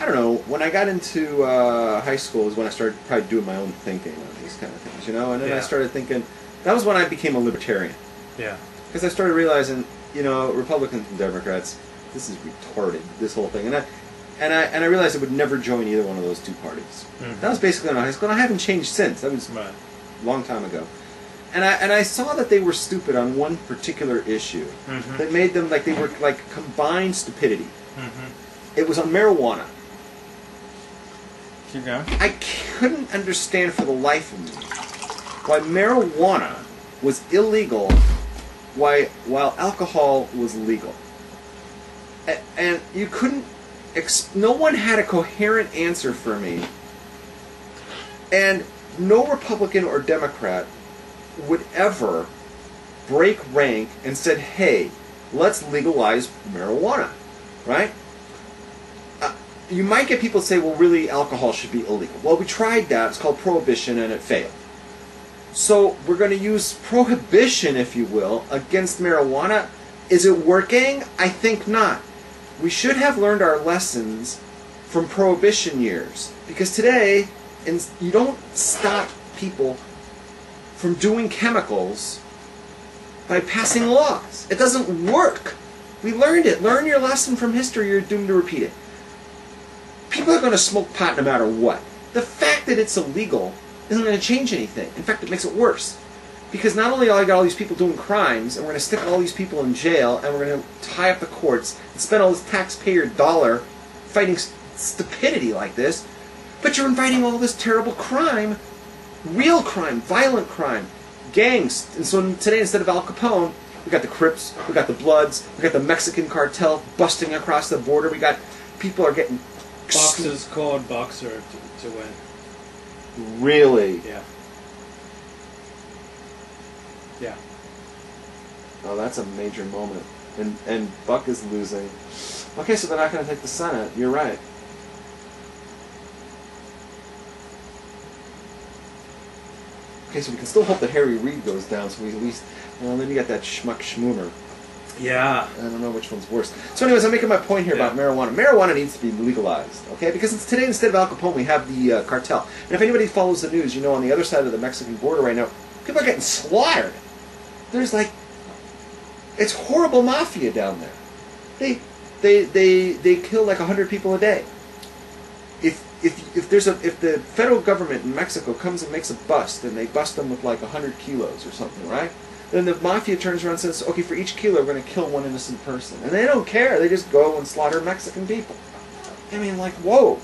I don't know, when I got into high school is when I started probably doing my own thinking on these kind of things, you know? And then I started thinking, that was when I became a libertarian. Yeah. Because I started realizing, you know, Republicans and Democrats, this is retarded, this whole thing. And I realized I would never join either one of those two parties. Mm-hmm. That was basically in high school, and I haven't changed since. That was Right. a long time ago. And I saw that they were stupid on one particular issue Mm-hmm. that made them like they were like combined stupidity. Mm-hmm. It was on marijuana. Keep going. I couldn't understand for the life of me why marijuana was illegal while alcohol was legal. And you couldn't... no one had a coherent answer for me. And no Republican or Democrat would ever break rank and said, hey, let's legalize marijuana, right? You might get people say, well, really, alcohol should be illegal. Well, we tried that. It's called prohibition, and it failed. So we're going to use prohibition, if you will, against marijuana. Is it working? I think not. We should have learned our lessons from prohibition years. Because today, you don't stop people from doing chemicals by passing laws. It doesn't work. We learned it. Learn your lesson from history. You're doomed to repeat it. People are going to smoke pot no matter what. The fact that it's illegal isn't going to change anything. In fact, it makes it worse. Because not only are I got all these people doing crimes, and we're going to stick all these people in jail, and we're going to tie up the courts, and spend all this taxpayer dollar fighting stupidity like this, but you're inviting all this terrible crime, real crime, violent crime, gangs. And so today, instead of Al Capone, we got the Crips, we got the Bloods, we got the Mexican cartel busting across the border, we got people are getting... Boxers called boxer to win. Really? Yeah. Yeah. Oh, that's a major moment. And Buck is losing. Okay, so they're not going to take the Senate. You're right. Okay, so we can still hope that Harry Reid goes down, so we at least... Well, then you got that schmuck schmoomer. Yeah. I don't know which one's worse. So anyways, I'm making my point here about marijuana. Marijuana needs to be legalized, okay? Because today, instead of Al Capone, we have the cartel. And if anybody follows the news, you know on the other side of the Mexican border right now, people are getting slaughtered. There's like... It's horrible mafia down there. They kill like 100 people a day. If the federal government in Mexico comes and makes a bust, and they bust them with like 100 kilos or something, right? Then the mafia turns around and says, okay, for each kilo, we're going to kill one innocent person. And they don't care. They just go and slaughter Mexican people. I mean, like, whoa.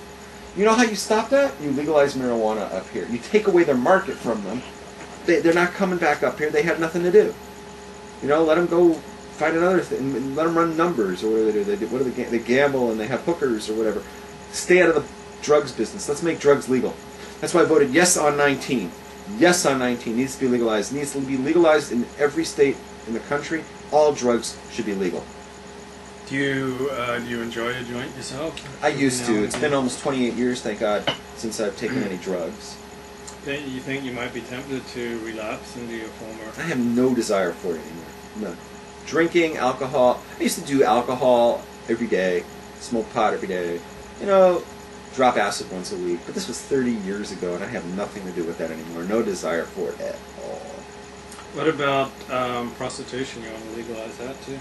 You know how you stop that? You legalize marijuana up here. You take away their market from them. They're not coming back up here. They have nothing to do. You know, let them go find another thing. And let them run numbers, or what do they do? They gamble and they have hookers or whatever. Stay out of the drugs business. Let's make drugs legal. That's why I voted yes on 19. Yes on 19. Needs to be legalized. Needs to be legalized in every state in the country. All drugs should be legal. Do you enjoy a joint yourself? I used to. It's been almost 28 years, thank God, since I've taken any drugs. You think you might be tempted to relapse into your former... I have no desire for it anymore. None. Drinking, alcohol. I used to do alcohol every day, smoke pot every day, you know, drop acid once a week. But this was 30 years ago, and I have nothing to do with that anymore. No desire for it at all. What about prostitution? You want to legalize that too?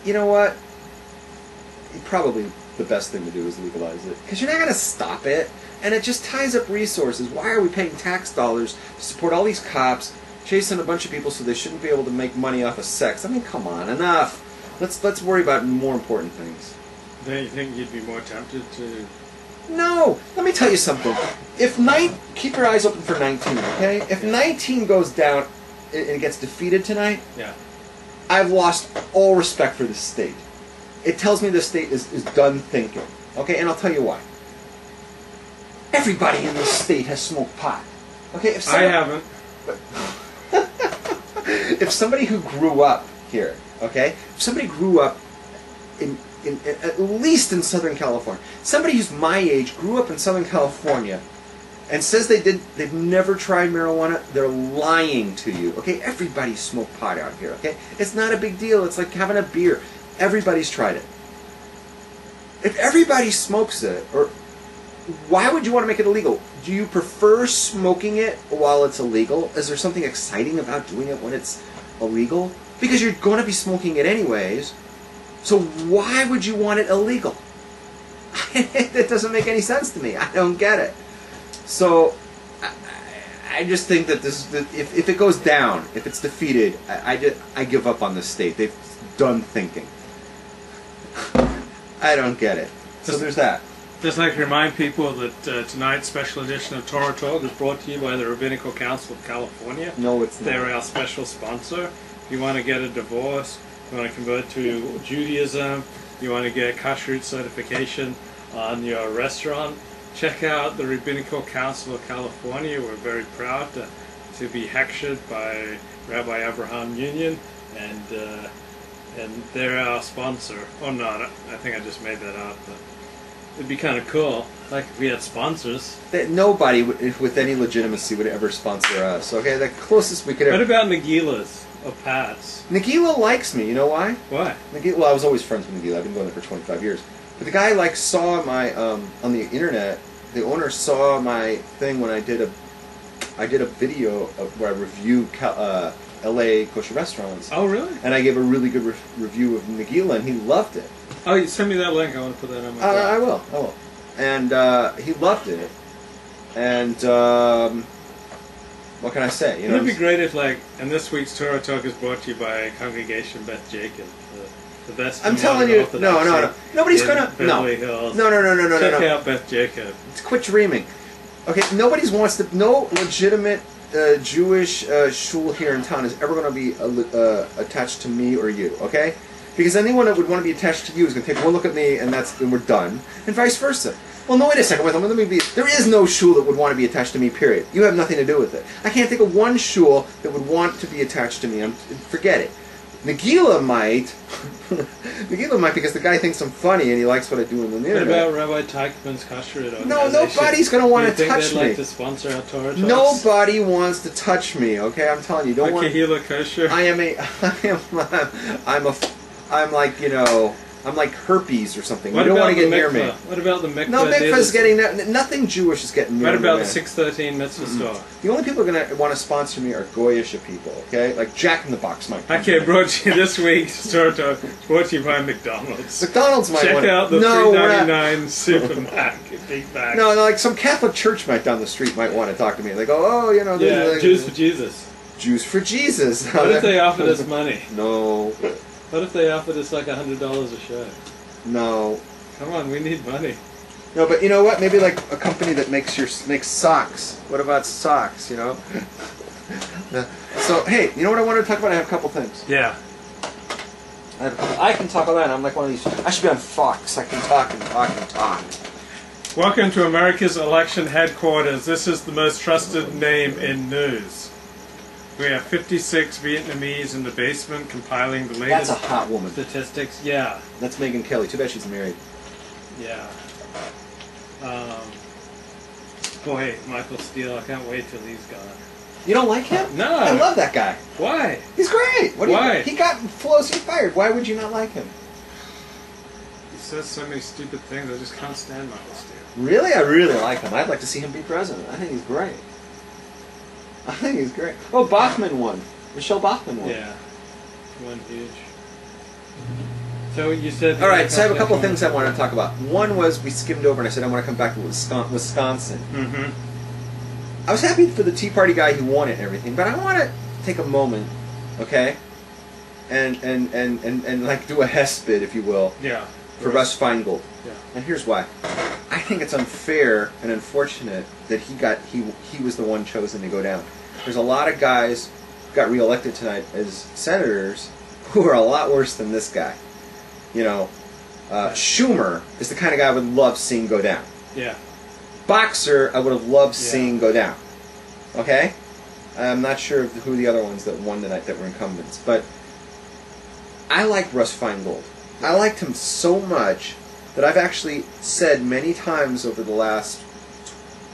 You know what? Probably the best thing to do is legalize it. Because you're not going to stop it. And it just ties up resources. Why are we paying tax dollars to support all these cops, chasing a bunch of people so they shouldn't be able to make money off of sex? I mean, come on, enough. Let's worry about more important things. Then you think you'd be more tempted to... No! Let me tell you something. Keep your eyes open for 19, okay? If 19 goes down and it gets defeated tonight, yeah, I've lost all respect for this state. It tells me this state is done thinking. Okay, and I'll tell you why. Everybody in this state has smoked pot. Okay, I haven't. If somebody who grew up here, okay, if somebody grew up in at least in Southern California, somebody who's my age grew up in Southern California and says they've never tried marijuana, they're lying to you. Okay, everybody smoked pot out here. Okay, it's not a big deal. It's like having a beer. Everybody's tried it. if everybody smokes it, or why would you want to make it illegal? Do you prefer smoking it while it's illegal? Is there something exciting about doing it when it's illegal? Because you're going to be smoking it anyways. So why would you want it illegal? That doesn't make any sense to me. I don't get it. So I just think that if it goes down, if it's defeated, I give up on this state. They've done thinking. I don't get it. So there's that. Just like to remind people that tonight's special edition of Torah Talk is brought to you by the Rabbinical Council of California. No, it's not. They're our special sponsor. If you want to get a divorce, you want to convert to Judaism, you want to get kashrut certification on your restaurant, check out the Rabbinical Council of California. We're very proud to be hechshed by Rabbi Abraham Union, and they're our sponsor. Or not, I think I just made that up. But it'd be kind of cool, like if we had sponsors. That nobody with any legitimacy would ever sponsor us. Okay, the closest we could ever. What about Nagilas or Pats? Nagila likes me. You know why? Why? Well, I was always friends with Nagila. I've been going there for 25 years. But the guy saw my on the internet. The owner saw my thing when I did a video of where I reviewed L.A. kosher restaurants. Oh, really? And I gave a really good review of Nagila, and he loved it. Oh, you send me that link. I want to put that on my blog. I will. And he loved it. And what can I say? You know, it'd be great if, and this week's Torah Talk is brought to you by Congregation Beth Jacob, the best. I'm telling you, no. Nobody's gonna. Beverly Hills. No. Check out Beth Jacob. Quit dreaming. Okay, no legitimate Jewish shul here in town is ever going to be attached to me or you. Okay. Because anyone that would want to be attached to you is going to take one look at me, and we're done, and vice versa. Well, no, wait a second. Let me be. There is no shul that would want to be attached to me. Period. You have nothing to do with it. I can't think of one shul that would want to be attached to me. Forget it. Nagila might. Nagila might because the guy thinks I'm funny and he likes what I do on the internet. What about Rabbi Teichmann's kashrut organization? No, nobody's going to want to touch me. They'd like to sponsor our Torah Talks? Nobody wants to touch me. Okay, I'm telling you. Don't want. Kahila kosher. I'm like herpes or something. What you don't about want to get the near me. What about the mikveh? No, mikveh's getting nothing Jewish is getting near me. What about the 613 mitzvah store? The only people who are going to want to sponsor me are Goyish people, okay? Like Jack in the Box might. Okay, brought to you this week's Torah Talk, brought to you by McDonald's. McDonald's might Check want out the $3.99 supermarket, Big Mac. No, like some Catholic church down the street might want to talk to me. They go, Jews for Jesus. Jews for Jesus. What if they offered us money? No. What if they offered us like $100 a show? No. Come on, we need money. No, but you know what? Maybe like a company that makes socks. What about socks? You know. So hey, you know what I wanted to talk about? I have a couple things. Yeah. I can talk about that. I'm like one of these. I should be on Fox. I can talk and talk and talk. Welcome to America's election headquarters. This is the most trusted name in news. We have 56 Vietnamese in the basement compiling the latest. That's a hot woman. Statistics. Yeah. That's Megyn Kelly. Too bad she's married. Yeah. Boy, Michael Steele, I can't wait till he's gone. You don't like him? No. I love that guy. Why? He's great. Why? He got Pelosi fired. Why would you not like him? He says so many stupid things. I just can't stand Michael Steele. Really? I really like him. I'd like to see him be president. I think he's great. Oh, Bachmann won. Michelle Bachmann won. Yeah. One huge. So you said... All right, so I have a couple of things I wanted to talk about. One was we skimmed over and I said I want to come back to Wisconsin. Mm-hmm. I was happy for the Tea Party guy who won it and everything, but I want to take a moment, okay, and like do a hesped, if you will, yeah, for Russ Feingold. Yeah. And here's why. I think it's unfair and unfortunate that he was the one chosen to go down. There's a lot of guys who got reelected tonight as senators who are a lot worse than this guy. You know, Schumer is the kind of guy I would love seeing go down. Yeah. Boxer, I would have loved seeing go down. Okay? I'm not sure who the other ones that won tonight that were incumbents, but I like Russ Feingold. I liked him so much that I've actually said many times over the last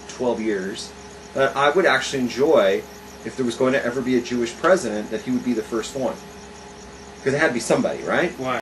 12 years that I would actually enjoy, if there was going to ever be a Jewish president, that he would be the first one. Because it had to be somebody, right? Why?